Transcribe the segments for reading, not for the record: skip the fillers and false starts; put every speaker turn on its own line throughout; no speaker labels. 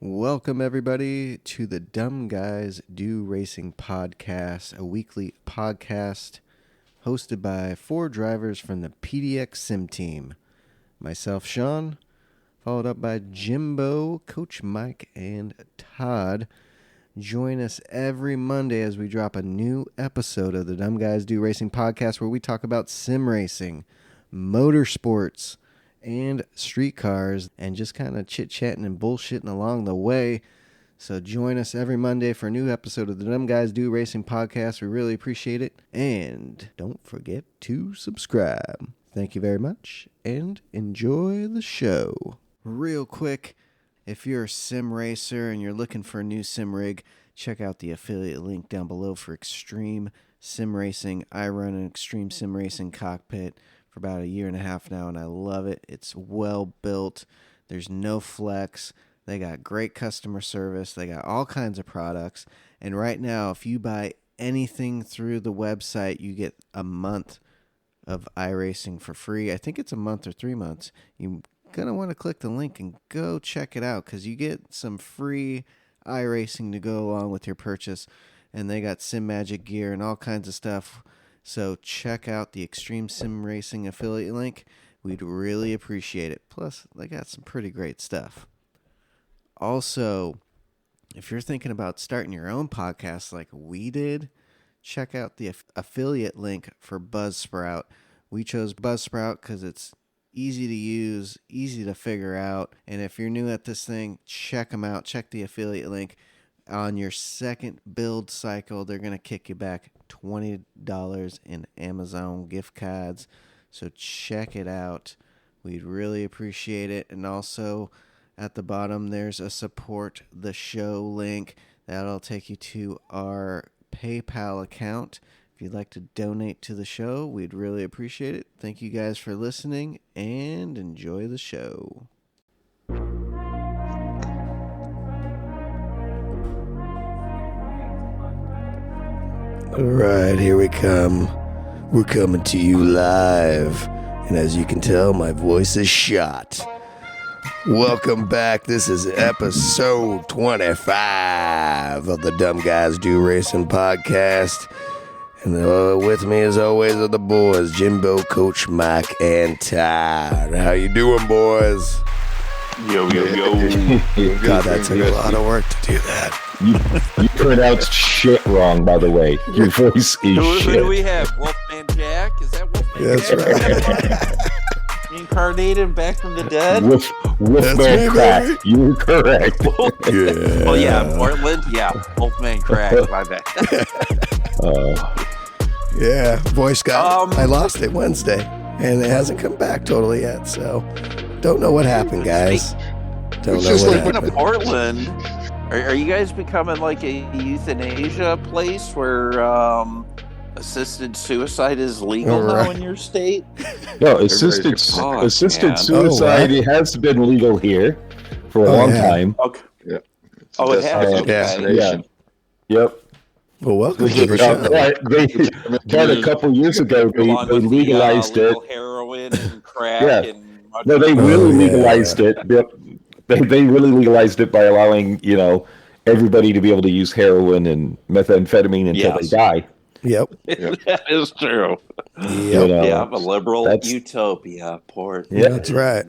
Welcome, everybody, to the Dumb Guys Do Racing podcast, a weekly podcast hosted by four drivers from the PDX Sim team. Myself, Sean, followed up by Jimbo, Coach Mike, and Todd. Join us every Monday as we drop a new episode of the Dumb Guys Do Racing podcast where we talk about sim racing, motorsports, and street cars, and just kind of chit-chatting and bullshitting along the way. So join us every Monday for a new episode of the Dumb Guys Do Racing podcast. We really appreciate it. And don't forget to subscribe. Thank you very much, and enjoy the show. Real quick, if you're a sim racer and you're looking for a new sim rig, check out the affiliate link down below for Extreme Sim Racing. I run an Extreme Sim Racing cockpit for about a year and a half now, and I love it. It's well built. There's no flex. They got great customer service. They got all kinds of products. And right now, if you buy anything through the website, you get a month of iRacing for free. I think it's a month or 3 months. You're going to want to click the link and go check it out because you get some free iRacing to go along with your purchase. And they got Sim Magic gear and all kinds of stuff. So check out the Extreme Sim Racing affiliate link. We'd really appreciate it. Plus, they got some pretty great stuff. Also, if you're thinking about starting your own podcast like we did, check out the affiliate link for Buzzsprout. We chose Buzzsprout because it's easy to use, easy to figure out. And if you're new at this thing, check them out. Check the affiliate link. On your second build cycle, they're going to kick you back $20 in Amazon gift cards. So check it out. We'd really appreciate it. And also at the bottom, there's a support the show link. That'll take you to our PayPal account. If you'd like to donate to the show, we'd really appreciate it. Thank you guys for listening and enjoy the show. All right, here we come. We're coming to you live. And as you can tell, my voice is shot. Welcome back. This is episode 25 of the Dumb Guys Do Racing podcast. And with me, as always, are the boys, Jimbo, Coach Mike, and Todd. How you doing, boys?
Yo.
God, that took a lot of work to do that.
You pronounced shit wrong, by the way. Your voice is shit.
Who do we have? Wolfman Jack? Is that Wolfman
That's
Jack?
right.
Reincarnated back from the dead?
Wolfman Crack. You were correct.
Yeah.
Oh, yeah, Portland? Yeah, Wolfman Crack. My bad.
Yeah, voice got I lost it Wednesday, and it hasn't come back totally yet, so don't know what happened, guys. Don't know what happened.
Portland, are you guys becoming like a euthanasia place where assisted suicide is legal now in your state?
No, assisted suicide has been legal here for a long time.
Okay. Yeah. Oh, it has?
Yeah. Yep.
Well, welcome to the show.
About a couple years ago, they legalized it.
Heroin and crack and
no, they really legalized it. They really legalized it by allowing, everybody to be able to use heroin and methamphetamine until they die.
Yep.
That is true.
Yep.
Yeah, a liberal utopia, Port.
Yeah, that's right.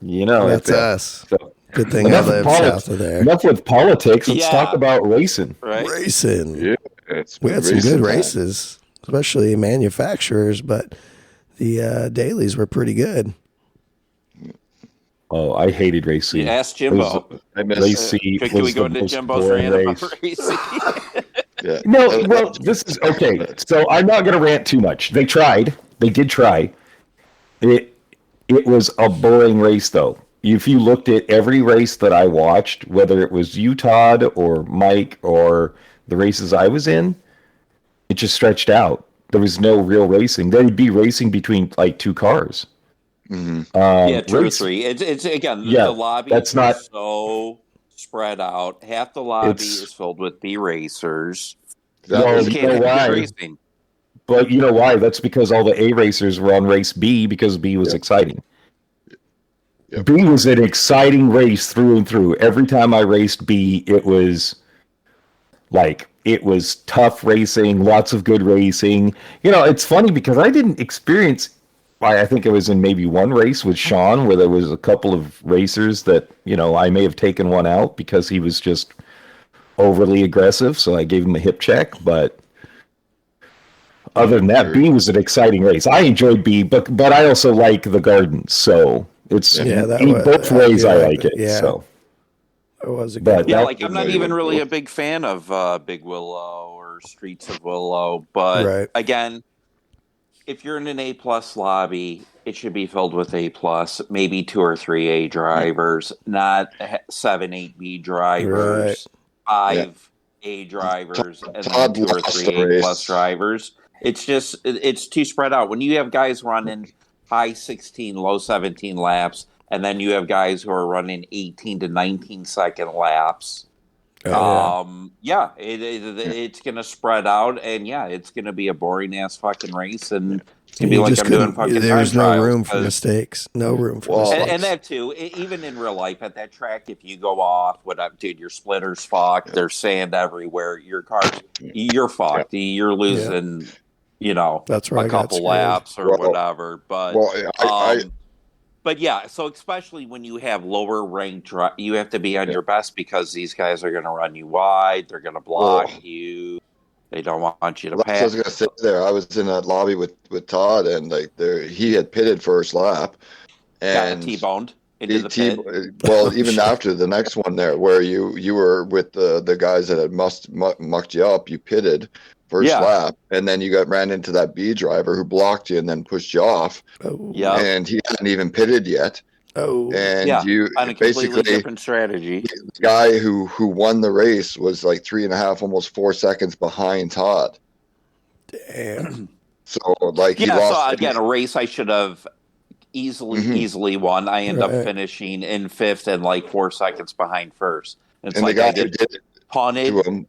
That's
us.
So,
good thing I live south of there.
Enough with politics. Let's talk about racing.
Right?
Racing.
Yeah,
we had some good races, especially manufacturers, but the dailies were pretty good.
Oh, I hated racing.
Ask Jimbo.
Can
we go into Jimbo's rant about racing?
Yeah.
No, well, this is okay. So I'm not going to rant too much. They tried. They did try. It was a boring race, though. If you looked at every race that I watched, whether it was you, Todd, or Mike, or the races I was in, it just stretched out. There was no real racing. They'd be racing between like two cars.
Mm-hmm. Two or three. It's again the lobby is so spread out. Half the lobby is filled with B racers.
Well, you know why? But you know why? That's because all the A racers were on race B because B was exciting.
Yep.
B was an exciting race through and through. Every time I raced B, it was tough racing, lots of good racing. It's funny because I didn't experience. I think it was in maybe one race with Sean where there was a couple of racers that I may have taken one out because he was just overly aggressive. So I gave him a hip check, but. Other than that, B was an exciting race. I enjoyed B, but I also like the Gardens, so it's both ways I like it.
Yeah,
so
it was a good.
I'm not even really a big fan of Big Willow or Streets of Willow, but again, if you're in an A+ lobby, it should be filled with A+, maybe 2 or 3 A drivers, not 7, 8 B drivers, 5 A drivers, and then 2 or 3 A+ drivers. It's too spread out. When you have guys running high 16, low 17 laps, and then you have guys who are running 18 to 19 second laps, it's going to spread out, and it's going to be a boring ass fucking race, and it's going to be like I'm doing fucking
There's no room for mistakes. No room for mistakes.
And that too, even in real life at that track, if you go off, dude, your splitter's fucked. There's sand everywhere. Your car's, you're fucked. You're losing,
that's where
a couple laps or whatever. But so especially when you have lower ranked, you have to be on your best because these guys are going to run you wide. They're going to block you. They don't want you to pass.
I was going to say there. I was in that lobby with Todd, and he had pitted first lap, and
got T-boned into the pit.
Well, even after the next one there, where you were with the guys that had mucked you up, you pitted first lap, and then you ran into that B driver who blocked you and then pushed you off. And he hadn't even pitted yet. And you
on a completely different strategy.
The guy who won the race was like 3.5, almost 4 seconds behind Todd.
Damn.
So he lost.
So again, a race I should have easily won. I end up finishing in 5th and 4 seconds behind first.
And the guy who did it to him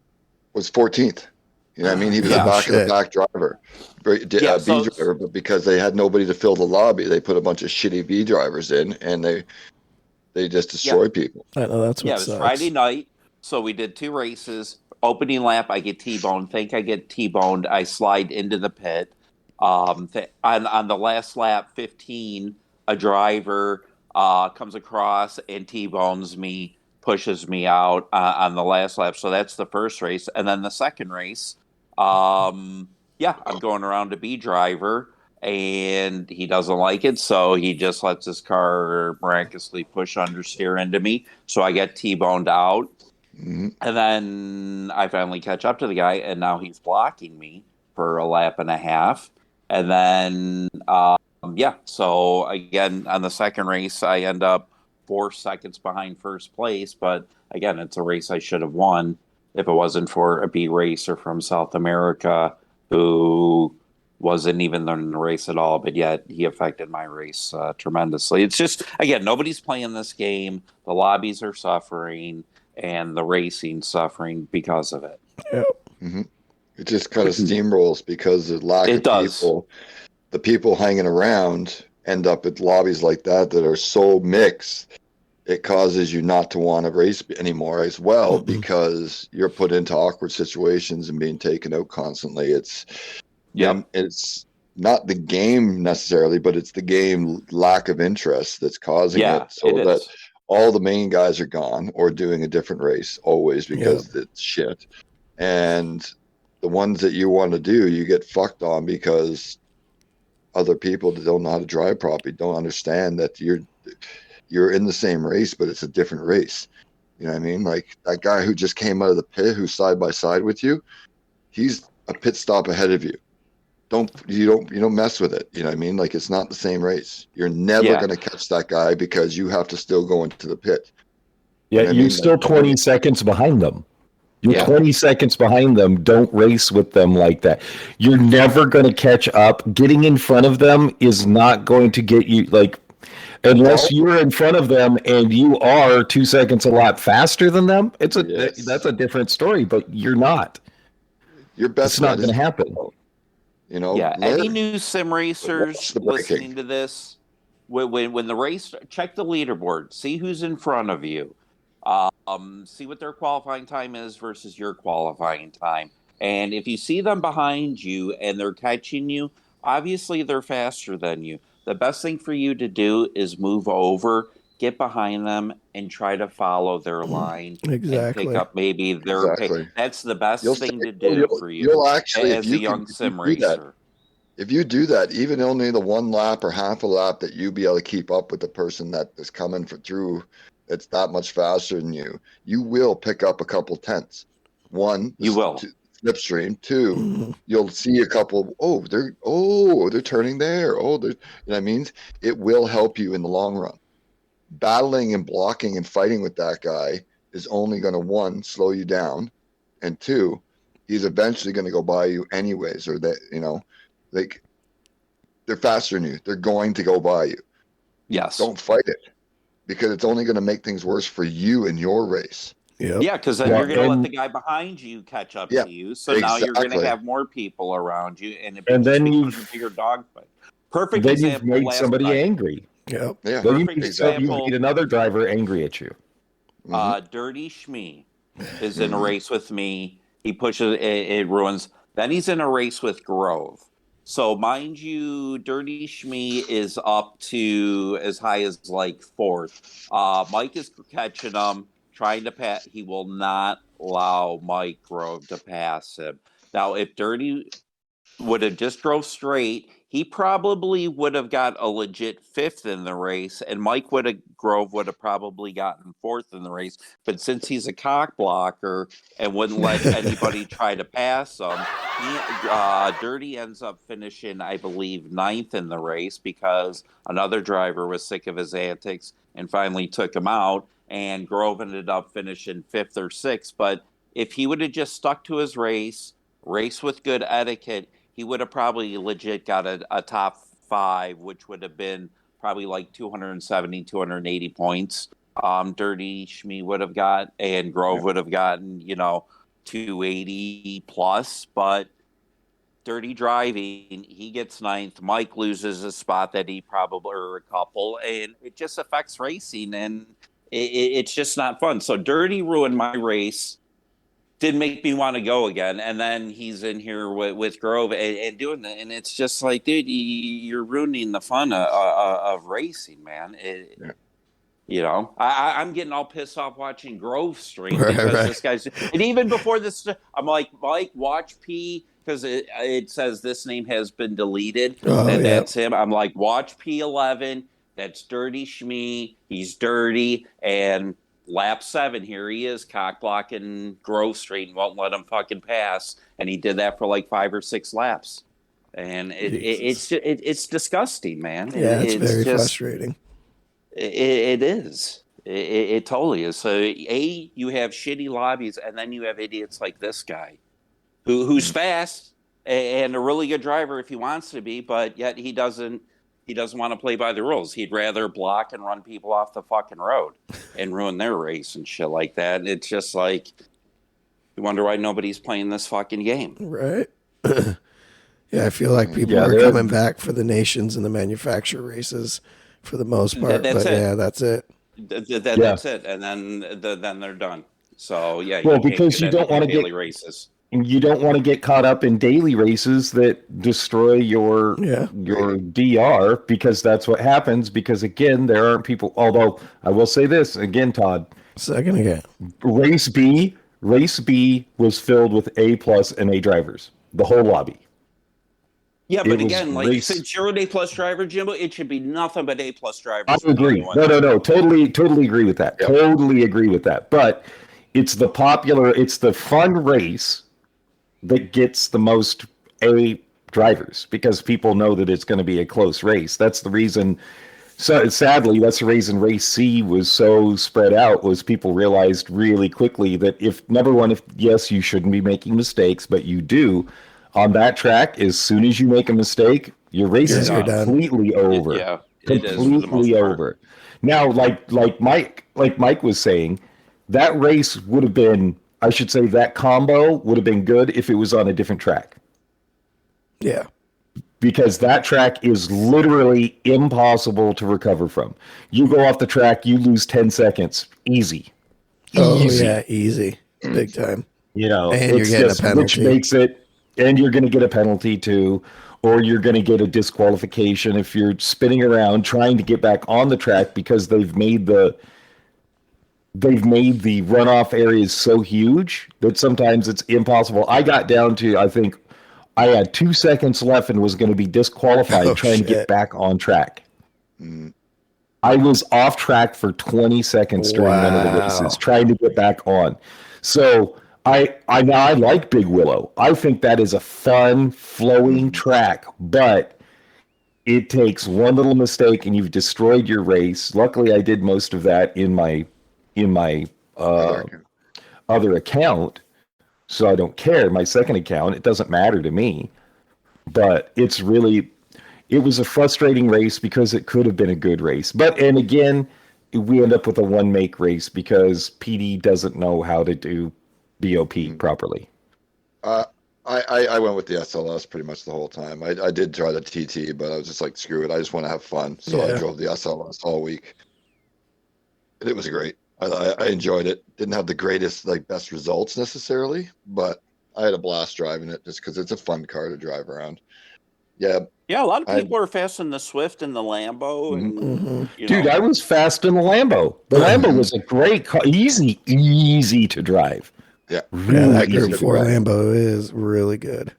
was 14th. You know what I mean? He was a back-of-the-back driver, B driver, but because they had nobody to fill the lobby, they put a bunch of shitty B drivers in, and they just destroy people.
I know, that's what
it was Friday night, so we did 2 races. Opening lap, I get T-boned. Think I get T-boned. I slide into the pit. On the last lap, 15, a driver comes across and T-bones me, pushes me out on the last lap. So that's the first race. And then the second race, I'm going around a B driver, and he doesn't like it, so he just lets his car miraculously push understeer into me. So I get T-boned out. Mm-hmm. And then I finally catch up to the guy, and now he's blocking me for a lap and a half. And then, so again, on the second race, I end up 4 seconds behind first place. But again, it's a race I should have won if it wasn't for a B racer from South America who wasn't even in the race at all, but yet he affected my race tremendously. It's just, again, nobody's playing this game. The lobbies are suffering, and the racing suffering because of it.
Yeah.
Mm-hmm. It just kind of steamrolls because the lack of people. The people hanging around end up at lobbies like that are so mixed. It causes you not to want to race anymore as well, because you're put into awkward situations and being taken out constantly. It's not the game necessarily, but it's the game lack of interest that's causing it. So that all the main guys are gone or doing a different race always because it's shit. And the ones that you want to do, you get fucked on because other people that don't know how to drive properly don't understand that you're in the same race, but it's a different race. You know what I mean? Like that guy who just came out of the pit, who's side by side with you, he's a pit stop ahead of you. You don't mess with it. You know what I mean? Like it's not the same race. You're never going to catch that guy because you have to still go into the pit.
Yeah, you're still 20 seconds behind them. You're 20 seconds behind them. Don't race with them like that. You're never going to catch up. Getting in front of them is not going to get you, unless you're in front of them and you are 2 seconds a lap faster than them. That's a different story, but you're not.
Your best.
It's not going to happen.
Any new sim racers listening to this, when the race, check the leaderboard, see who's in front of you, see what their qualifying time is versus your qualifying time. And if you see them behind you and they're catching you, obviously they're faster than you. The best thing for you to do is move over, get behind them, and try to follow their line.
Exactly.
And pick up maybe their pace. That's the best thing to do for you.
You'll actually,
as a young sim racer.
If you do that, even only the one lap or half a lap, that you be able to keep up with the person that is coming through, it's that much faster than you. You will pick up a couple tenths. One,
you will
slipstream. Two, you'll see a couple. They're turning there. That means it will help you in the long run. Battling and blocking and fighting with that guy is only going to, one, slow you down, and two, he's eventually going to go by you anyways, or that, like, they're faster than you. They're going to go by you.
Yes.
Don't fight it, because it's only going to make things worse for you in your race.
Yep.
Yeah, because then you're going to let the guy behind you catch up to you. So now you're going to have more people around you, and then you've a bigger dogfight. Perfect
then
example.
You've made somebody angry.
Yep.
Yeah.
Then you
example.
made another driver angry at you.
Dirty Shmee is in a race with me. He pushes it ruins. Then he's in a race with Grove. So mind you, Dirty Shmee is up to as high as like fourth. Mike is catching him, trying to pass. He will not allow Mike Grove to pass him. Now, if Dirty would have just drove straight, he probably would have got a legit fifth in the race, and Grove would have probably gotten fourth in the race. But since he's a cock blocker and wouldn't let anybody try to pass him, Dirty ends up finishing, I believe, ninth in the race because another driver was sick of his antics and finally took him out, and Grove ended up finishing fifth or sixth. But if he would have just stuck to his race with good etiquette, he would have probably legit got a top five, which would have been probably like 270, 280 points. Dirty Shmee would have got, and Grove would have gotten, 280 plus. But Dirty driving, he gets ninth. Mike loses a spot that he probably, or a couple, and it just affects racing, and it's just not fun. So Dirty ruined my race. Didn't make me want to go again, and then he's in here with Grove and doing that, and it's just like, dude, you're ruining the fun of racing, man. I'm getting all pissed off watching Grove stream because this guy's, and even before this, I'm like, Mike, watch P, because it says this name has been deleted, and that's him. I'm like, watch P11, that's Dirty Shmee, he's dirty, and lap 7, here he is, cock blocking Grove Street and won't let him fucking pass. And he did that for like 5 or 6 laps. And it's disgusting, man.
Yeah, it's very frustrating.
It is. It totally is. So, you have shitty lobbies, and then you have idiots like this guy who's fast and a really good driver if he wants to be, but yet he doesn't want to play by the rules. He'd rather block and run people off the fucking road and ruin their race and shit like that. And it's just like, you wonder why nobody's playing this fucking game.
Right. Yeah, I feel like people are coming back for the nations and the manufacturer races for the most part. That's it.
That's it. And then they're done. So, yeah.
Well, because you don't want to get
races.
You don't want to get caught up in daily races that destroy your DR, because that's what happens. Because again, there aren't people. Although I will say this again, Todd.
Second again.
Race B was filled with A+ and A drivers. The whole lobby.
Yeah, but again, since you're an A+ driver, Jimbo, it should be nothing but A+ drivers.
I agree. No. Totally agree with that. Yep. Totally agree with that. But it's the fun race that gets the most A drivers, because people know that it's going to be a close race. That's the reason. So sadly, that's the reason race C was so spread out, was people realized really quickly that yes, you shouldn't be making mistakes, but you do on that track. As soon as you make a mistake, your race is completely over. Completely over. Now, like Mike was saying, that race would have been, I should say, that combo would have been good if it was on a different track.
Yeah.
because that track is literally impossible to recover from. You go off the track, you lose 10 seconds. Easy.
Oh, yeah, easy. Big time.
You know,
and you're getting a penalty.
Which makes it, and you're going to get a penalty too, or you're going to get a disqualification if you're spinning around trying to get back on the track because they've made the runoff areas so huge that sometimes it's impossible. I got down to, I think, I had 2 seconds left and was going to be disqualified trying to get back on track. I was off track for 20 seconds during one of the races trying to get back on. So I like Big Willow. I think that is a fun, flowing track, but it takes one little mistake and you've destroyed your race. Luckily, I did most of that in my other account, so I don't care. My second account, it doesn't matter to me. But it was a frustrating race because it could have been a good race. And again, we end up with a one-make race because PD doesn't know how to do BOP properly.
I went with the SLS pretty much the whole time. I did try the TT, but I was just like, screw it. I just want to have fun. So I drove the SLS all week. And it was great. I enjoyed it. Didn't have the greatest, best results necessarily, but I had a blast driving it just because it's a fun car to drive around. Yeah.
Yeah, a lot of people are fast in the Swift and the Lambo. And,
Dude, I was fast in the Lambo. The Lambo was a great car. Easy to drive.
Yeah.
That Group 4 Lambo is really good.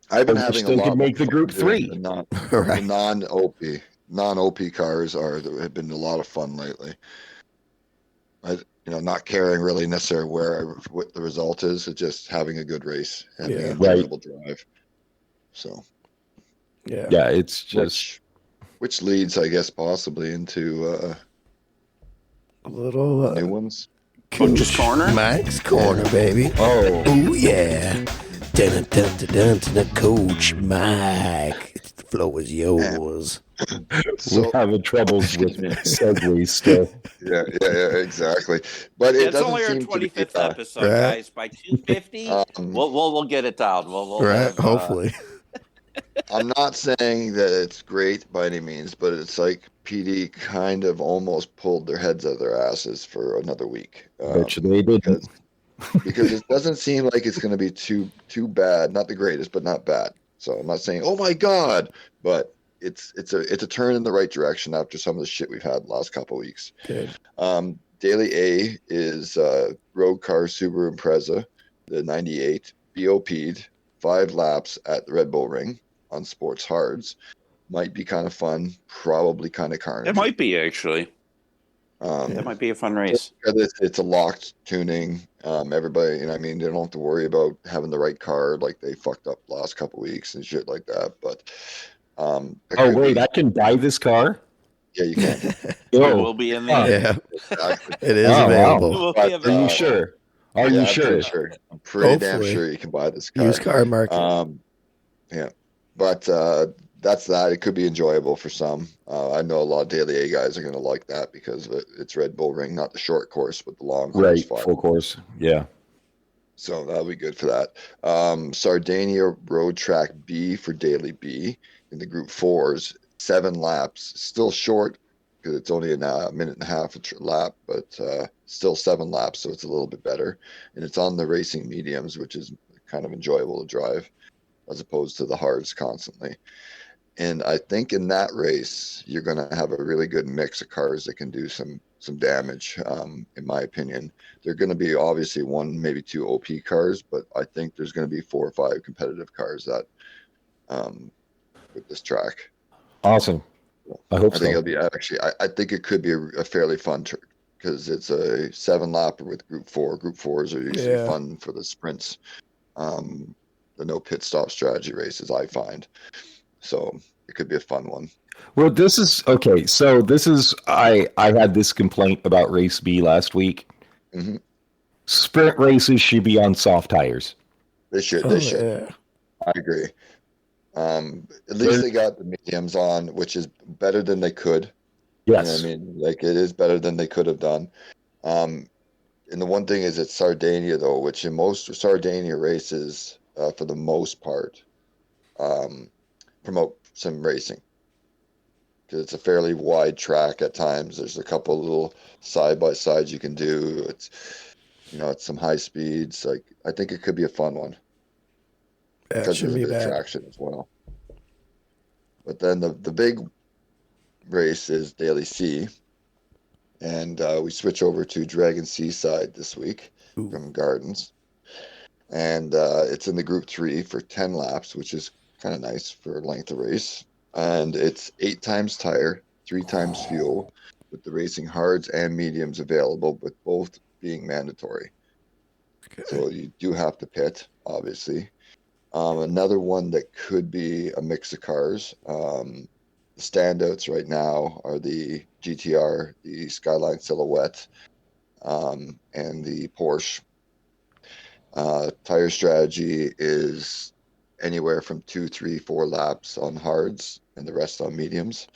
I've been having a lot
of make the Group 3.
The non-OP cars have been a lot of fun lately. Not caring really necessarily what the result is, it's just having a good race, having a enjoyable drive. So,
yeah, it's just
which leads, I guess, possibly into
a little
new ones.
Coach's Corner,
Mike's Corner, baby.
Oh
yeah. Dun, dun, dun, dun, dun, dun, Coach Mike. The floor is yours.
We're having troubles with segues still.
Yeah, exactly. But
it's only our 25th episode, guys. By 250, we'll get it down. We'll
hopefully.
I'm not saying that it's great by any means, but it's like PD kind of almost pulled their heads out of their asses for another week.
Which they didn't.
Because it doesn't seem like it's going to be too bad. Not the greatest, but not bad. So I'm not saying, oh my God, but it's a turn in the right direction after some of the shit we've had the last couple of weeks.
Good.
Daily A is road car Subaru Impreza, the 98, BOP'd 5 laps at the Red Bull Ring on Sports Hards. Might be kind of fun, probably kind of carnage.
It might be, actually. That might be a fun race.
It's a locked tuning. Everybody, they don't have to worry about having the right car like they fucked up the last couple of weeks and shit like that. But
I can buy this car?
Yeah, you can.
It will be in there.
Yeah,
exactly.
It is available.
Are you
sure? Are you sure?
I'm pretty damn sure you can buy this car.
Used car market.
Yeah, but that's that. It could be enjoyable for some. I know a lot of Daily A guys are going to like that because it's Red Bull Ring, not the short course, but the long course.
Right, full course. Yeah.
So that'll be good for that. Sardinia Road Track B for Daily B in the Group 4s, 7 laps. Still short because it's only a minute and a half a lap, but still 7 laps, so it's a little bit better. And it's on the racing mediums, which is kind of enjoyable to drive as opposed to the hards constantly. And I think in that race, you're going to have a really good mix of cars that can do some damage, in my opinion. There are going to be obviously 1, maybe 2 OP cars, but I think there's going to be 4 or 5 competitive cars that with this track.
Awesome. I hope so.
I think it'll be I think it could be a fairly fun because it's a 7-lapper with Group 4. Group 4s are usually fun for the sprints. The no pit stop strategy races, I find. So it could be a fun one.
Well, this is okay. So I had this complaint about race B last week.
Mm-hmm.
Sprint races should be on soft tires.
They should.
Yeah.
I agree. At least they got the mediums on, which is better than they could.
Yes.
It is better than they could have done. And the one thing is it's Sardinia though, which in most Sardinia races, for the most part, promote sim racing, because it's a fairly wide track at times. There's a couple little side by sides you can do. It's it's some high speeds. Like, I think it could be a fun one because there's a bit of traction as well. But then the big race is Daily C, and we switch over to Dragon Seaside this week. Ooh. From Gardens, and it's in the Group 3 for 10 laps, which is kind of nice for length of race. And it's 8 times tire, 3 times fuel, with the racing hards and mediums available, with both being mandatory. Okay. So you do have to pit, obviously. Another one that could be a mix of cars. The standouts right now are the GTR, the Skyline Silhouette, and the Porsche. Tire strategy is anywhere from 2, 3, 4 laps on hards and the rest on mediums.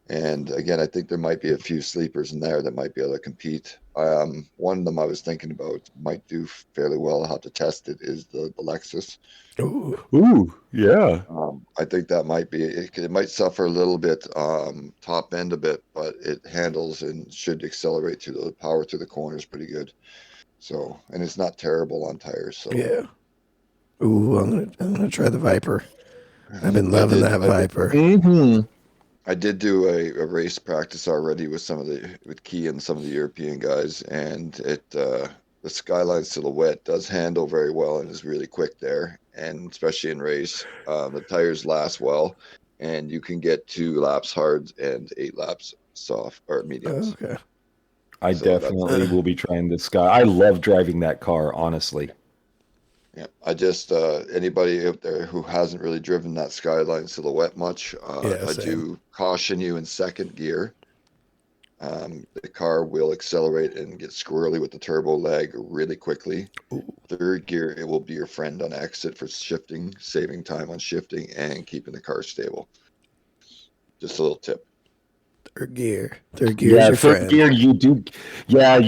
And again, I think there might be a few sleepers in there that might be able to compete. One of them I was thinking about might do fairly well. I'll have to test it, is the Lexus.
Ooh, yeah.
I think that might be, it might suffer a little bit, top end a bit, but it handles and should accelerate to the power to the corners pretty good. So, and it's not terrible on tires. So
yeah. Ooh, I'm gonna try the Viper. I've been loving that Viper.
I did do a race practice already with with Key and some of the European guys, and the Skyline Silhouette does handle very well and is really quick there, and especially in race, the tires last well, and you can get 2 laps hard and 8 laps soft or mediums.
Okay.
I definitely will be trying this Sky. I love driving that car, honestly.
Yeah, I just anybody out there who hasn't really driven that Skyline Silhouette much, I do caution you in second gear. The car will accelerate and get squirrely with the turbo lag really quickly. Ooh. Third gear, it will be your friend on exit for shifting, saving time on shifting and keeping the car stable. Just a little tip.
Third gear is your friend.
Gear, you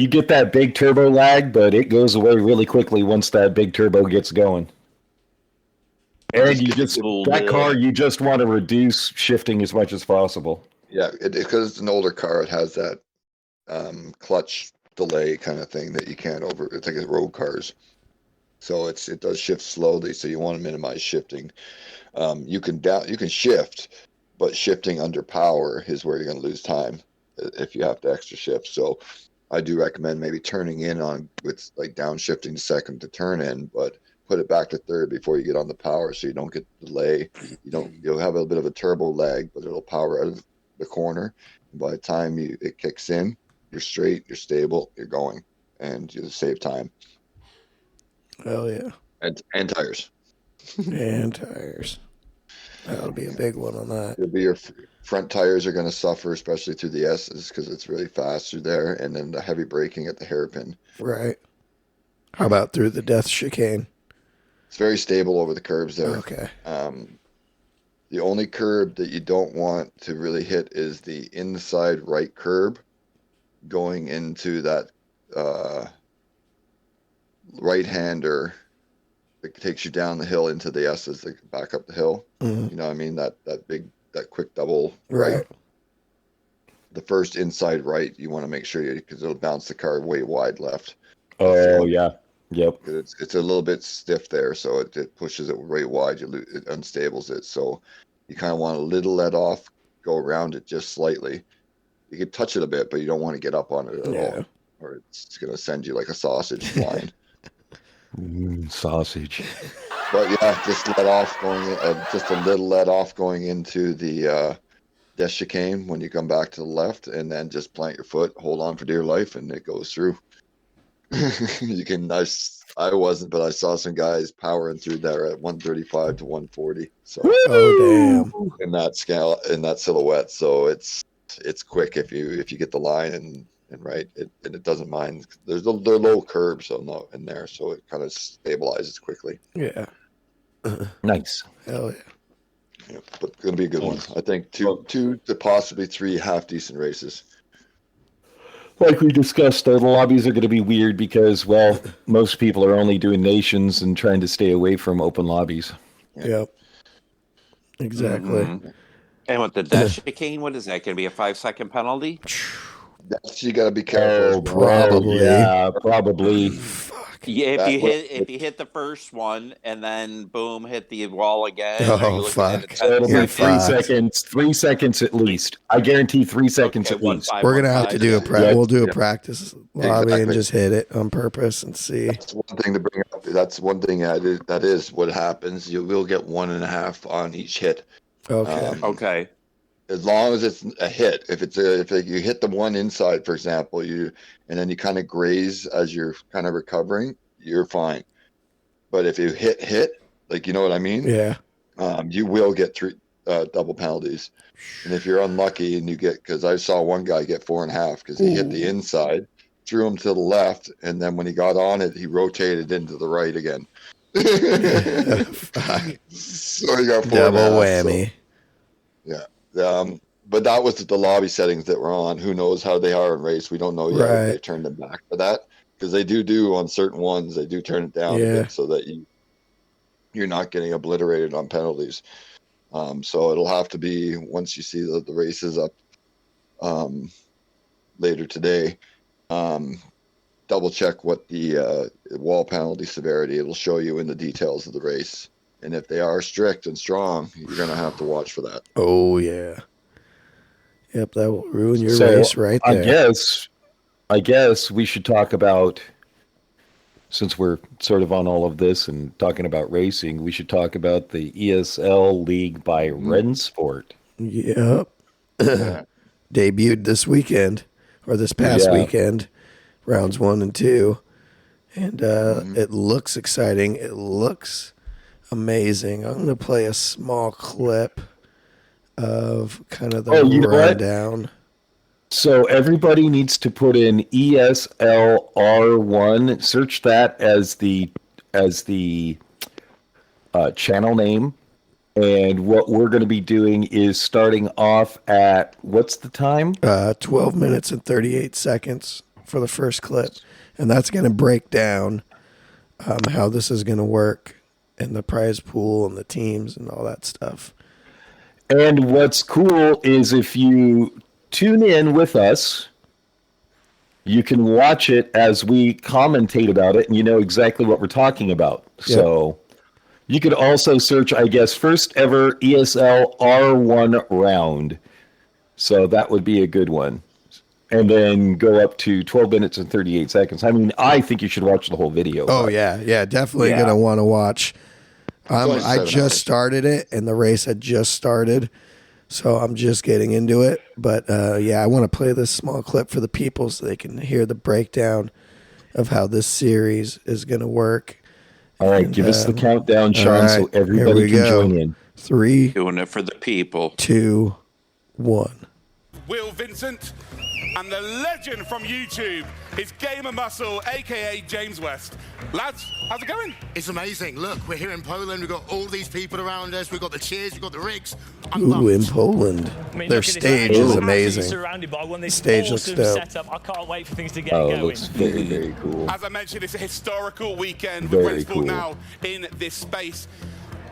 get that big turbo lag, but it goes away really quickly once that big turbo gets going. And car, you just want to reduce shifting as much as possible.
Yeah, because it's an older car, it has that clutch delay kind of thing that you can't it's like road cars. So it does shift slowly, so you want to minimize shifting. You can shift, but shifting under power is where you're going to lose time if you have to extra shift. So I do recommend maybe turning in on with like downshifting to second to turn in, but put it back to third before you get on the power, so you don't get delay. You'll have a bit of a turbo lag, but it'll power out of the corner. And by the time it kicks in, you're straight, you're stable, you're going, and you'll save time.
Oh yeah.
And tires.
And tires. That'll be a big one on that.
It'll be your front tires are going to suffer, especially through the S's, because it's really fast through there, and then the heavy braking at the hairpin.
Right. How about through the death chicane?
It's very stable over the curbs there.
Okay.
The only curb that you don't want to really hit is the inside right curb going into that right-hander that takes you down the hill into the S's that back up the hill. Mm-hmm. You know what I mean? That quick double right. The first inside right, you want to make sure because it'll bounce the car way wide left.
Oh, yeah. Yep.
It's a little bit stiff there, so it pushes it way wide. It unstables it. So you kind of want to little let off, go around it just slightly. You can touch it a bit, but you don't want to get up on it at all, or it's going to send you like a sausage flying.
Sausage.
But yeah, just let off going in, just a little let off going into the death chicane when you come back to the left, and then just plant your foot, hold on for dear life, and it goes through. You can. I wasn't, but I saw some guys powering through there at 135 to 140. So
damn!
In that scale, in that silhouette, so it's quick if you get the line and right, it doesn't mind. They're low curbs, so not in there, so it kind of stabilizes quickly.
Yeah.
Nice.
Hell yeah.
Yeah, but going to be a good one. I think two to possibly 3 half decent races.
Like we discussed, the lobbies are going to be weird because, well, most people are only doing nations and trying to stay away from open lobbies.
Yep. Exactly.
Mm-hmm. And with the death chicane, what is that? Going to be a 5-second penalty?
That's, you got to be careful.
Oh, probably. Yeah, probably.
Fuck.
Yeah, if you hit the first one and then boom, hit the wall again.
Oh,
are you looking
fuck.
at
So it'll be 3
fucked.
seconds. 3 seconds at least. I guarantee 3 seconds at least.
We're gonna have to do a We'll do a practice lobby and
Exactly.
just hit it on purpose and see.
That's one thing to bring up. That's one thing that is what happens. You will get 1.5 on each hit.
Okay.
Okay.
As long as it's a hit. If you hit the one inside, for example, and then you kind of graze as you're kind of recovering, you're fine. But if you hit, like, you know what I mean?
Yeah.
You will get 3 double penalties. And if you're unlucky and you get, because I saw one guy get 4.5 because he hit the inside, threw him to the left, and then when he got on it, he rotated into the right again. So you got 4.5.
Double whammy.
So, yeah. But that was the lobby settings that were on. Who knows how they are in race? We don't know yet if they turned them back for that, because they do on certain ones. They do turn it down a bit so that you're not getting obliterated on penalties. So it'll have to be, once you see the races up later today, double check what the wall penalty severity. It'll show you in the details of the race. And if they are strict and strong, you're going to have to watch for that.
Oh, yeah. Yep, that will ruin your race right there.
I guess we should talk about, since we're sort of on all of this and talking about racing, we should talk about the ESL League by Rennsport.
Yep. Debuted this weekend, or this past weekend, rounds 1 and 2. And it looks exciting. It looks amazing. I'm going to play a small clip of kind of the rundown.
So everybody needs to put in ESLR1. Search that as the channel name. And what we're going to be doing is starting off at, what's the time?
12 minutes and 38 seconds for the first clip. And that's going to break down how this is going to work and the prize pool and the teams and all that stuff.
And what's cool is if you tune in with us, you can watch it as we commentate about it, and you know exactly what we're talking about. Yep. So you could also search, I guess, first ever ESL R1 round. So that would be a good one. And then go up to 12 minutes and 38 seconds. I mean, I think you should watch the whole video.
Oh, yeah, definitely going to want to watch. I just started it, and the race had just started, so I'm just getting into it. But, I want to play this small clip for the people so they can hear the breakdown of how this series is going to work.
All right, give us the countdown, Sean, so everybody can join in.
3,
doing it for the people.
2, 1.
Will Vincent, and the legend from YouTube is Gamer Muscle, a.k.a. James West. Lads, how's it going?
It's amazing. Look, we're here in Poland. We've got all these people around us. We've got the cheers. We've got the rigs.
Ooh, in Poland. Their stage is amazing.
Surrounded by one of these
stage looks dope.
setup. I can't wait for things to get going.
It looks very, very cool.
As I mentioned, it's a historical weekend
Very
with Rennsport
cool.
now in this space.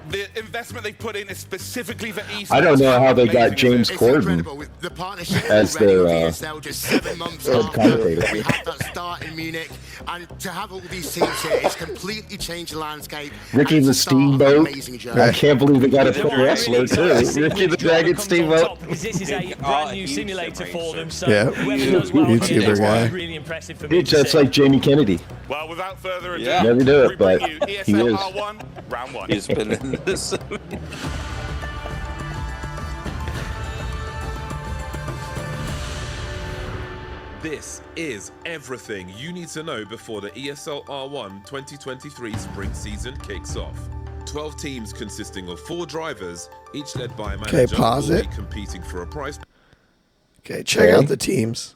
The investment they put in is specifically for esports.
I don't know how they got James Corden
The partnership
as
already
their
with ESL just 7 months
head
after
commentator.
we had that start in Munich, and to have all these teams here, it's completely changed the landscape.
Ricky
and
the
it's the start of an
Steamboat.
amazing journey.
I can't believe they got a
You know
pro
what, I'm
wrestler
really excited to see
too. Ricky
which
the
driver
Dragon
comes on
Steamboat.
top, because this is a brand new simulator for them. So
Yeah,
whoever does well
YouTuber
here is
guy.
really impressive for me.
It's just like Jamie Kennedy.
Well, without further ado,
Never do it,
we bring
but
you
he
ESL
is.
R1, round 1.
He's been in this.
This is everything you need to know before the ESL R1 2023 spring season kicks off. 12 teams consisting of 4 drivers, each led by a manager,
pause
will
it.
be competing for a prize.
Okay, check out the teams.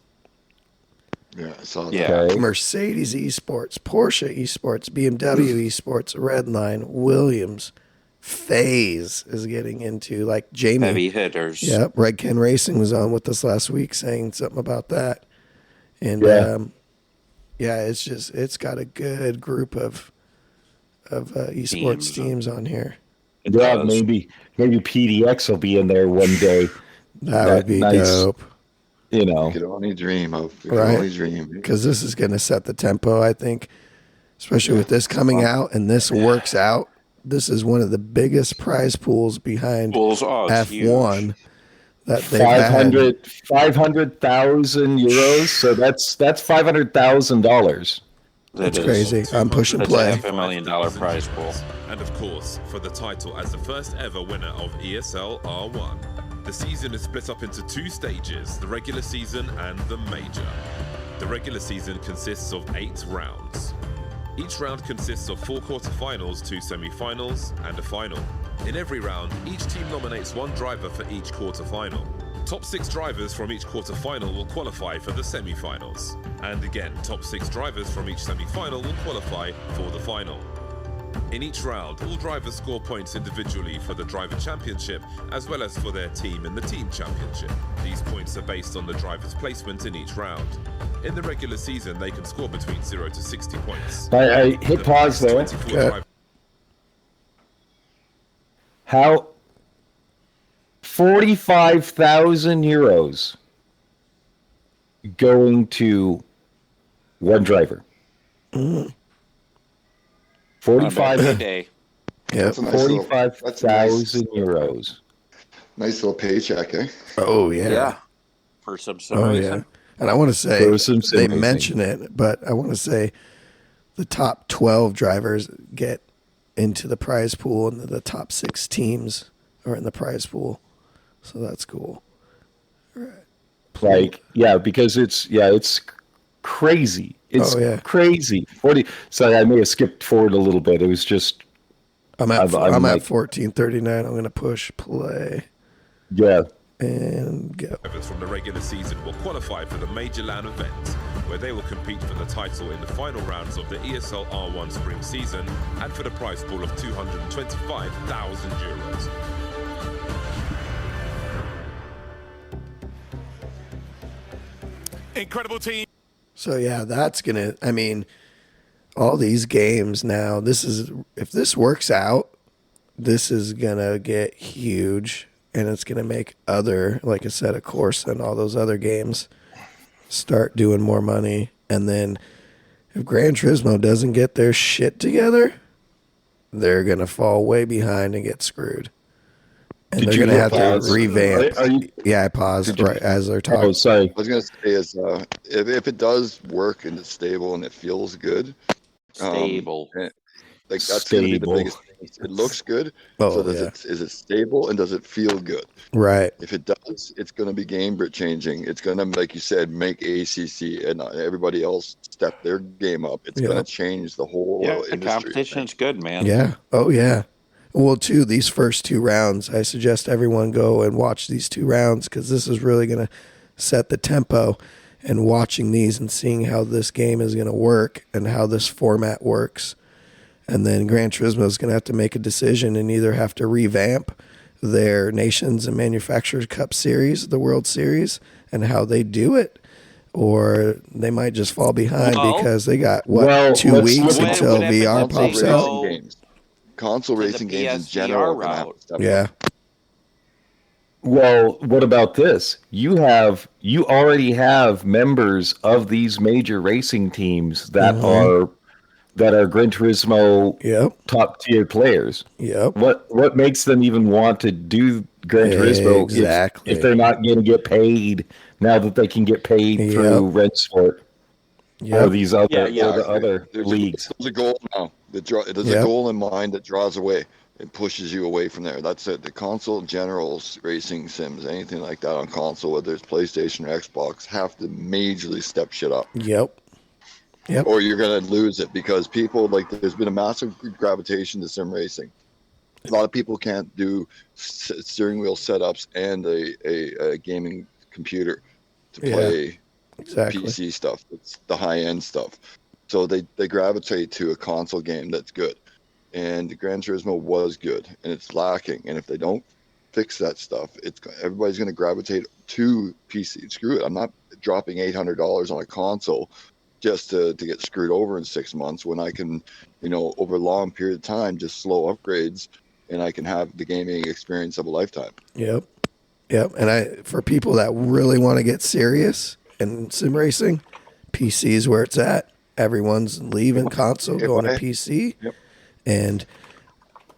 Yeah, I saw that.
Yeah.
Okay.
Mercedes Esports, Porsche Esports, BMW Esports, Redline, Williams, FaZe is getting into, like Jamie.
Heavy hitters.
Yep, Red Ken Racing was on with us last week saying something about that. And it's got a good group of esports teams on here.
Yeah, maybe PDX will be in there one day.
That would be dope.
You know,
you could only dream of. You
right?
Could only dream.
Because this is going to set the tempo, I think, especially with this coming out and this works out. This is one of the biggest prize pools behind F1 that they've
500,000 euros. So that's $500,000.
That's crazy. I'm pushing play.
$500,000 prize pool.
And of course, for the title as the first ever winner of ESL R1. The season is split up into 2 stages, the regular season and the major. The regular season consists of 8 rounds. Each round consists of 4 quarterfinals, 2 semi-finals, and a final. In every round, each team nominates 1 driver for each quarterfinal. Top 6 drivers from each quarterfinal will qualify for the semi-finals. And again, top 6 drivers from each semi-final will qualify for the final. In each round, all drivers score points individually for the driver championship as well as for their team in the team championship. These points are based on the driver's placement in each round. In the regular season, they can score between 0 to 60 points.
I hit pause there.
Okay.
How 45,000 euros going to one driver. 45
a day.
Yeah,
That's a nice
45,000 euros.
Nice little paycheck, eh?
Oh yeah.
For some
yeah. And I want to say they mention it, but I want to say the top 12 drivers get into the prize pool, and the top 6 teams are in the prize pool. So that's cool. All right.
Like, because it's crazy. It's crazy. 40. Sorry, I may have skipped forward a little bit. It was just.
I'm at 1439. I'm going to push play.
Yeah.
And go.
Drivers from the regular season will qualify for the Major LAN event, where they will compete for the title in the final rounds of the ESL R1 spring season and for the prize pool of 225,000 euros.
Incredible team.
So yeah, that's gonna. I mean, all these games now. If this works out, this is gonna get huge, and it's gonna make other, like I said, of course, and all those other games start doing more money. And then if Gran Turismo doesn't get their shit together, they're gonna fall way behind and get screwed. And they're going to have to revamp. I paused right as they're talking.
Oh, sorry.
I was going to say is if it does work and it's stable and it feels good.
Stable.
That's going to be the biggest thing. It looks good. Is it stable and does it feel good?
Right.
If it does, it's going to be game changing. It's going to, like you said, make ACC and everybody else step their game up. It's going to change the whole industry.
The competition's good, man.
Yeah. Oh, yeah. Well, too, these first 2 rounds, I suggest everyone go and watch these 2 rounds because this is really going to set the tempo. And watching these and seeing how this game is going to work and how this format works. And then Gran Turismo is going to have to make a decision and either have to revamp their Nations and Manufacturers Cup Series, the World Series, and how they do it, or they might just fall behind because they got, 2 weeks until VR pops out.
Console racing games in general.
Yeah.
Well, what about this? You already have members of these major racing teams that are Gran Turismo top tier players.
Yep.
What makes them even want to do Gran Turismo if they're not going to get paid now that they can get paid through Rennsport or these other other leagues?
There's a goal now. There's a goal in mind that draws away. It pushes you away from there. That's it. The console generals, racing sims, anything like that on console, whether it's PlayStation or Xbox, have to majorly step shit up.
Yep.
Or you're going to lose it because people, there's been a massive gravitation to sim racing. A lot of people can't do steering wheel setups and a gaming computer to play PC stuff. It's the high-end stuff. So they gravitate to a console game that's good. And Gran Turismo was good, and it's lacking. And if they don't fix that stuff, everybody's going to gravitate to PC. Screw it. I'm not dropping $800 on a console just to get screwed over in 6 months when I can, over a long period of time, just slow upgrades and I can have the gaming experience of a lifetime.
Yep. And for people that really want to get serious in sim racing, PC is where it's at. Everyone's leaving console, going to PC.
Yep.
And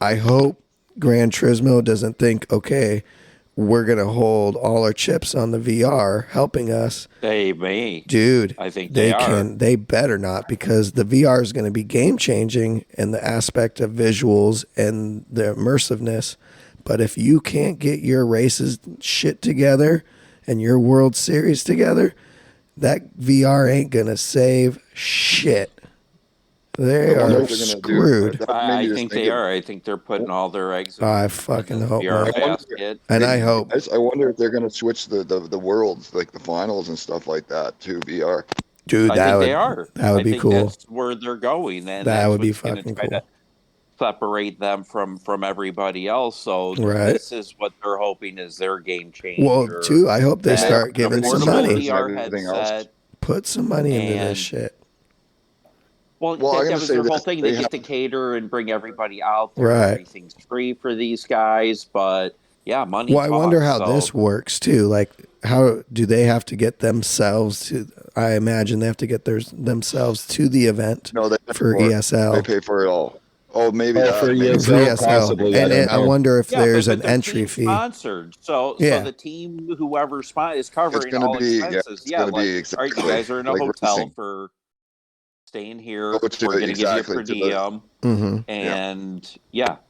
I hope Gran Turismo doesn't think, okay, we're going to hold all our chips on the VR helping us.
They may.
Dude,
I think they are.
They better not, because the VR is going to be game changing in the aspect of visuals and the immersiveness. But if you can't get your races shit together and your World Series together, that VR ain't going to save shit. They are screwed.
I think they are. I think they're putting all their eggs in
I fucking hope
VR
not.
basket.
And I hope.
I wonder if they're going to switch the worlds, like the finals and stuff like that, to VR.
Dude,
I think they are.
That would be cool.
That's where they're going. And
that would be
what's gonna
fucking
try
cool.
to separate them from everybody else. So
Right.
this is what they're hoping is their game changer.
Well, too, I hope they start giving some money.
VR headset.
Put some money into this shit.
Well, that was their whole thing. They get to cater and bring everybody out there.
Right.
Everything's free for these guys, but yeah, money.
Well, I wonder how
so.
this works too. Like, how do they have to get themselves to? I imagine they have to get themselves to the event.
No, they
for ESL.
They pay for it all. Oh, maybe
for
ESL,
possibly.
And I wonder if there's an entry fee.
Sponsored, so the team, whoever is covering all expenses.
All
right, you guys are in a hotel
racing.
for staying here. We're going to give you a per diem, and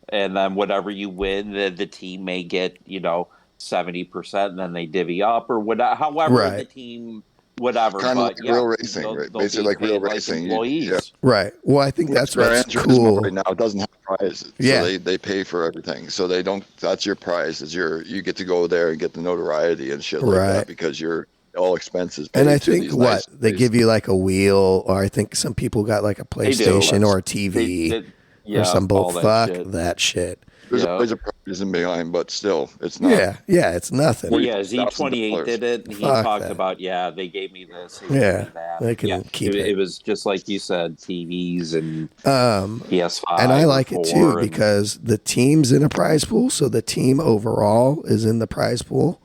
and then whatever you win, the team may get 70%, and then they divvy up or whatever. However, the team. Whatever,
kind of like real racing, right? Basically, like real racing.
Employees.
Right. Well, I think that's what's cool.
Right now, it doesn't have prizes.
Yeah.
So they pay for everything. So they don't. That's your prize. You get to go there and get the notoriety and shit like that because you're all expenses.
And I think they give you like a wheel, or I think some people got like a PlayStation or a TV or some bull. Fuck that shit.
There's always a reason behind, but still, it's not.
Yeah, it's nothing.
Well, yeah, Z28 did it, and he talked about, they gave me this. They gave me that.
They can keep it.
It was just like you said, TVs and PS5.
And I like it too because the team's in a prize pool, so the team overall is in the prize pool,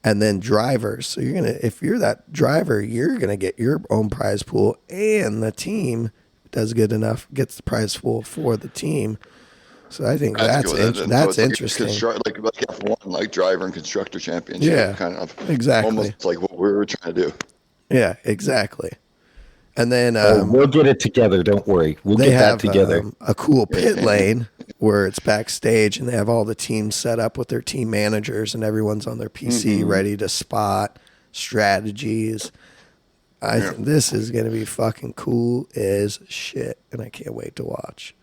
and then drivers. So if you're that driver, you're gonna get your own prize pool, and the team does good enough gets the prize pool for the team. So I think that's interesting.
Like F1, like driver and constructor championship, kind of
exactly,
almost like what we were trying to do.
Yeah, exactly. And then
we'll get it together. Don't worry, we'll get that together.
A cool pit lane where it's backstage, and they have all the teams set up with their team managers, and everyone's on their PC ready to spot strategies. I think this is going to be fucking cool as shit, and I can't wait to watch.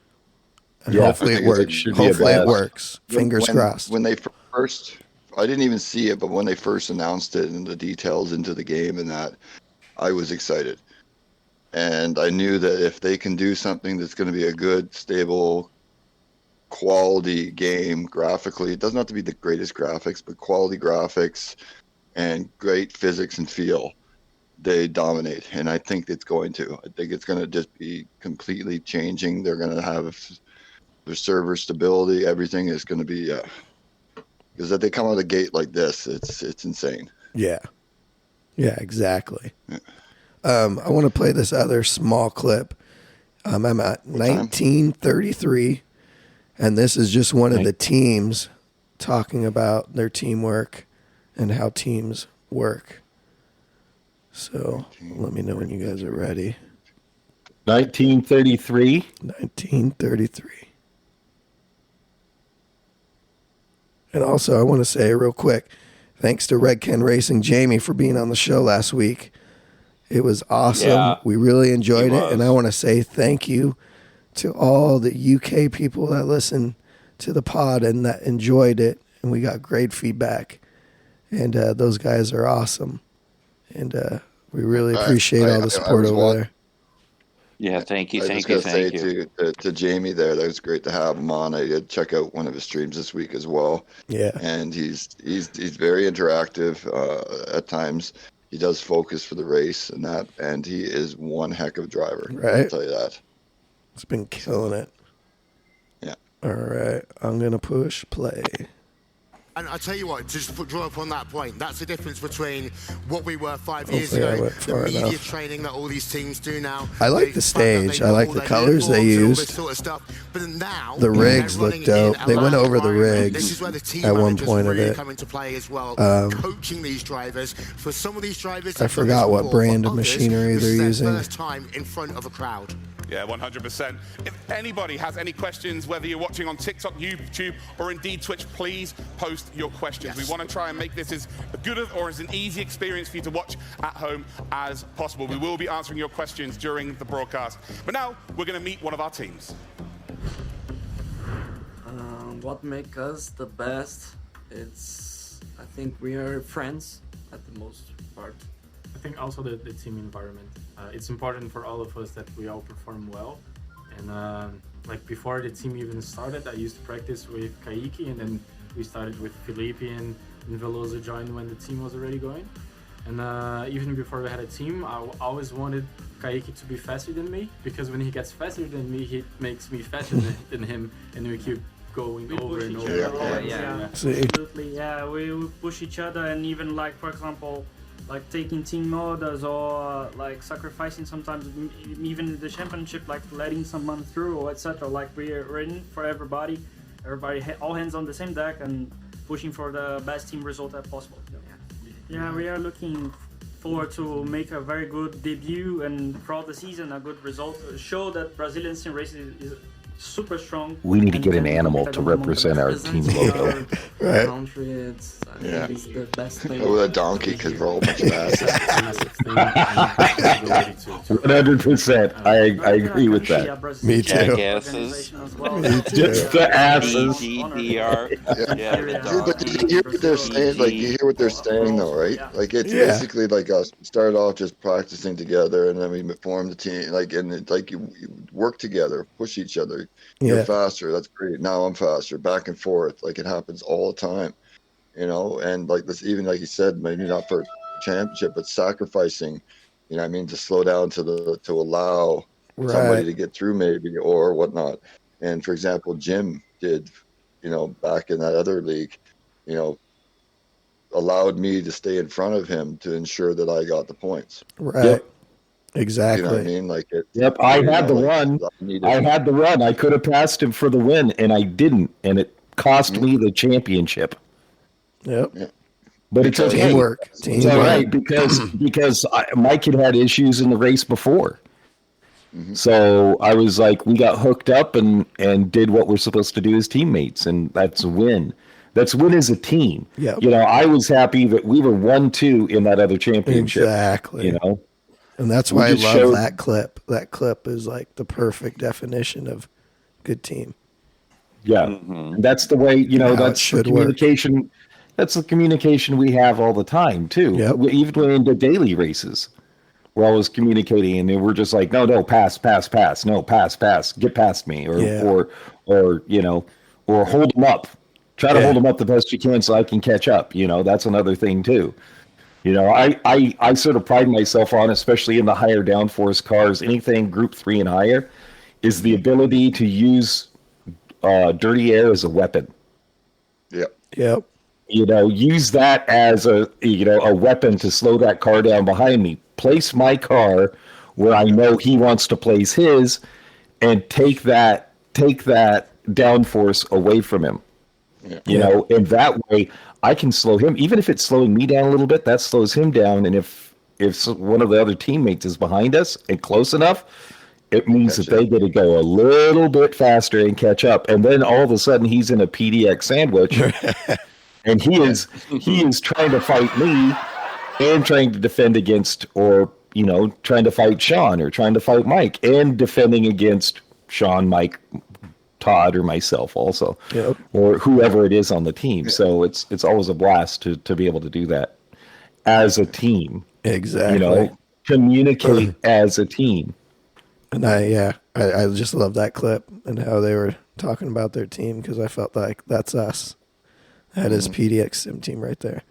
And hopefully it works. It works. Fingers crossed.
When they first, I didn't even see it, but when they first announced it and the details into the game and that, I was excited. And I knew that if they can do something that's going to be a good, stable, quality game graphically, it doesn't have to be the greatest graphics, but quality graphics and great physics and feel, they dominate. And I think it's going to. I think it's going to just be completely changing. They're going to have their server stability, everything is going to be, because if they come out of the gate like this, it's insane.
Yeah, exactly. Yeah. I want to play this other small clip. I'm at 1933, and this is just one of the teams talking about their teamwork and how teams work. So let me know when you guys are ready.
1933.
1933. And also, I want to say real quick, thanks to Red Ken Racing Jamie for being on the show last week. It was awesome. Yeah, we really enjoyed it. And I want to say thank you to all the UK people that listened to the pod and that enjoyed it. And we got great feedback. And those guys are awesome. And we really appreciate all the support over there.
Yeah, thank you.
Thank you. To Jamie there, that was great to have him on. I did check out one of his streams this week as well.
Yeah,
and he's very interactive. At times, he does focus for the race and that, and he is one heck of a driver.
Right,
I'll tell you that.
It's been killing it.
Yeah.
All right, I'm gonna push play.
And I tell you what, just to draw up on that point, that's the difference between what we were 5 years ago, the media training that all these teams do now.
I like the stage. I like the colors they used.
Sort of stuff. But now,
the rigs look dope. They went over the rigs
this is where the team
at one point
really
of it.
come into play as well, coaching these drivers. For some of these drivers,
I forgot what brand of machinery they're using.
First time in front of a crowd.
Yeah, 100%. If anybody has any questions, whether you're watching on TikTok, YouTube, or indeed Twitch, please post your questions. We want to try and make this as good or as an easy experience for you to watch at home as possible. We will be answering your questions during the broadcast. But now we're going to meet one of our teams.
What makes us the best? I think we are friends at the most part.
I think also the team environment. It's important for all of us that we all perform well. And like before the team even started, I used to practice with Kaiki, and then we started with Felipe and Veloso joined when the team was already going. And even before we had a team, I always wanted Kaiki to be faster than me, because when he gets faster than me, he makes me faster than him, and we keep going over and over.
Yeah. Absolutely. Yeah, we push each other, and even like, for example, like taking team orders or like sacrificing sometimes even in the championship, like letting someone through or etc. Like we're in for everybody, all hands on the same deck and pushing for the best team result as possible. Yeah, we are looking forward to make a very good debut and throughout the season a good result. Show that Brazilian sim racing is super strong.
We need to get an animal to represent our team logo.
Right. Country, it's the best thing.
Oh, a donkey, because we're all a bunch of asses.
100%. I agree with that.
Me too.
Just the asses.
DGDR.
But you hear what they're saying? Like, you hear what they're saying, though, right? Like, it's basically like us. We started off just practicing together, and then we formed a team. Like, and it's like you work together, push each other. You're faster. That's great. Now I'm faster. Back and forth. Like, it happens all the time. You know, and like this, even like you said, maybe not for championship, but sacrificing, you know what I mean, to slow down to allow somebody to get through maybe or whatnot. And for example, Jim did, you know, back in that other league, you know, allowed me to stay in front of him to ensure that I got the points.
Right.
Yep.
Exactly.
You know what I mean? Like it.
Yep. I had the run. I had the run. I could have passed him for the win, and I didn't, and it cost me the championship.
Yep.
Yeah.
But it's okay.
Teamwork.
It's all right because Mike had issues in the race before. Mm-hmm. So I was like, we got hooked up and did what we're supposed to do as teammates, and that's a win. That's win as a team.
Yep.
You know, I was happy that we were 1-2 in that other championship.
Exactly.
You know,
and that's why I love that clip. That clip is like the perfect definition of good team.
Yeah, that's the way. You know, that's the communication. Work. That's the communication we have all the time too.
Yep.
Even in the daily races, we're always communicating, and we're just like, no, pass, no, pass, get past me, or you know, or hold them up. Try to hold them up the best you can so I can catch up. You know, that's another thing too. You know, I sort of pride myself on, especially in the higher downforce cars, anything Group 3 and higher, is the ability to use dirty air as a weapon.
Yep.
You know, use that as a weapon to slow that car down behind me. Place my car where I know he wants to place his, and take that downforce away from him. You know, and that way I can slow him. Even if it's slowing me down a little bit, that slows him down. And if one of the other teammates is behind us and close enough, it means that they get to go a little bit faster and catch up. And then all of a sudden he's in a PDX sandwich. And he is trying to fight me and trying to defend against, or, you know, trying to fight Sean or trying to fight Mike and defending against Sean, Mike, Todd, or myself also, or whoever it is on the team. So it's always a blast to be able to do that as a team.
Exactly.
You know, communicate as a team.
And I just love that clip and how they were talking about their team, because I felt like that's us. That is PDX Sim Team right there.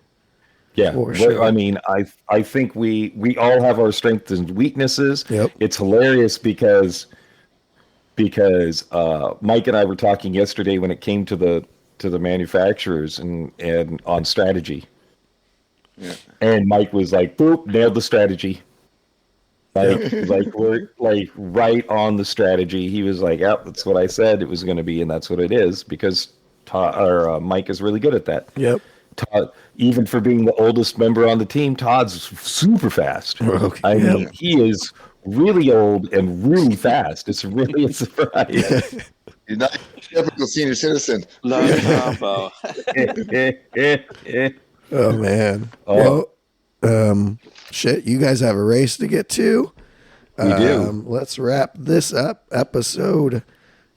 Yeah,
sure.
I mean, I think we all have our strengths and weaknesses.
Yep.
It's hilarious because because Mike and I were talking yesterday when it came to the manufacturers and on strategy.
Yeah.
And Mike was like, "Boop, nailed the strategy." Like we're like right on the strategy. He was like, "Yep, that's what I said it was going to be, and that's what it is." Because Mike is really good at that.
Yep.
Todd, even for being the oldest member on the team, Todd's super fast.
Okay.
I mean, he is really old and really fast. It's really a surprise.
You're not a typical senior citizen.
Love combo.
Oh man.
Oh.
Well, shit, you guys have a race to get to.
We do.
Let's wrap this up. Episode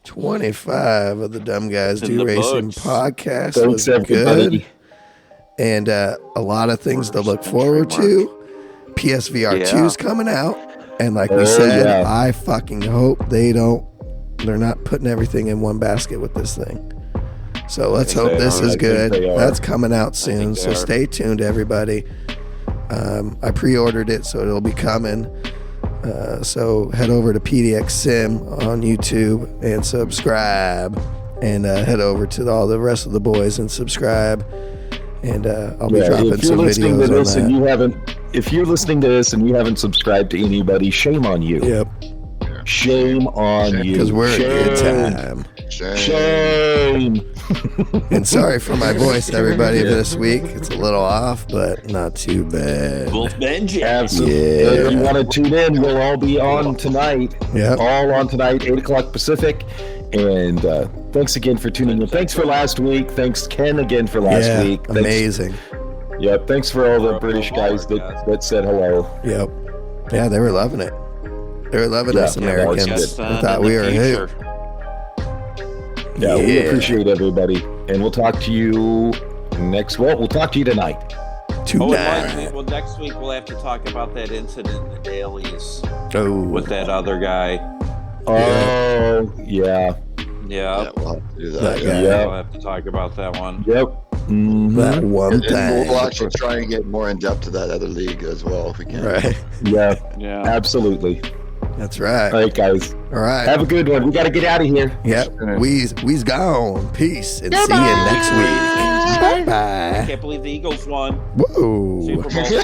25 of the Dumb Guys
In
Do
the
Racing
books.
podcast
Thanks,
was
everybody.
good. And a lot of things to look forward to. PSVR 2 is coming out. And like we said,
yeah.
I fucking hope they're not putting everything in one basket with this thing. So let's hope this is good. That's coming out soon. So stay tuned, everybody. I pre-ordered it, so it'll be coming. So head over to PDX Sim on YouTube and subscribe. And head over to all the rest of the boys and subscribe. And I'll be dropping some videos on that.
If you're listening to this and you haven't subscribed to anybody, shame on you.
Yep.
Shame on you.
Because we're a good time.
Shame.
And sorry for my voice, everybody, this week. It's a little off, but not too bad.
Both Benji.
Absolutely.
Yeah.
If you want to tune in, we'll all be on tonight.
Yep.
All on tonight, 8 o'clock Pacific. And thanks again for tuning in. Thanks for last week. Thanks, Ken, again for last week. Thanks.
Amazing.
Yep. Thanks for all the British guys that said hello.
Yep. Yeah, they were loving it. They were loving us Americans. I thought we were who.
Yeah, we appreciate everybody. And we'll talk to you we'll talk to you tonight.
Well, next week we'll have to talk about that incident in the dailies with that other guy.
Oh, yeah.
Yeah,
we'll have to do that.
We'll have to talk about that one.
Yep. Mm-hmm.
That one thing.
And we'll actually try and get more in depth to that other league as well if we can.
Right.
Yeah. Absolutely.
That's right.
All right, guys.
All right.
Have a good one. We got to get out of here.
Yep. We's gone. Peace. And see you next week. Bye-bye.
I can't believe the Eagles won.
Whoa.
Super Bowl.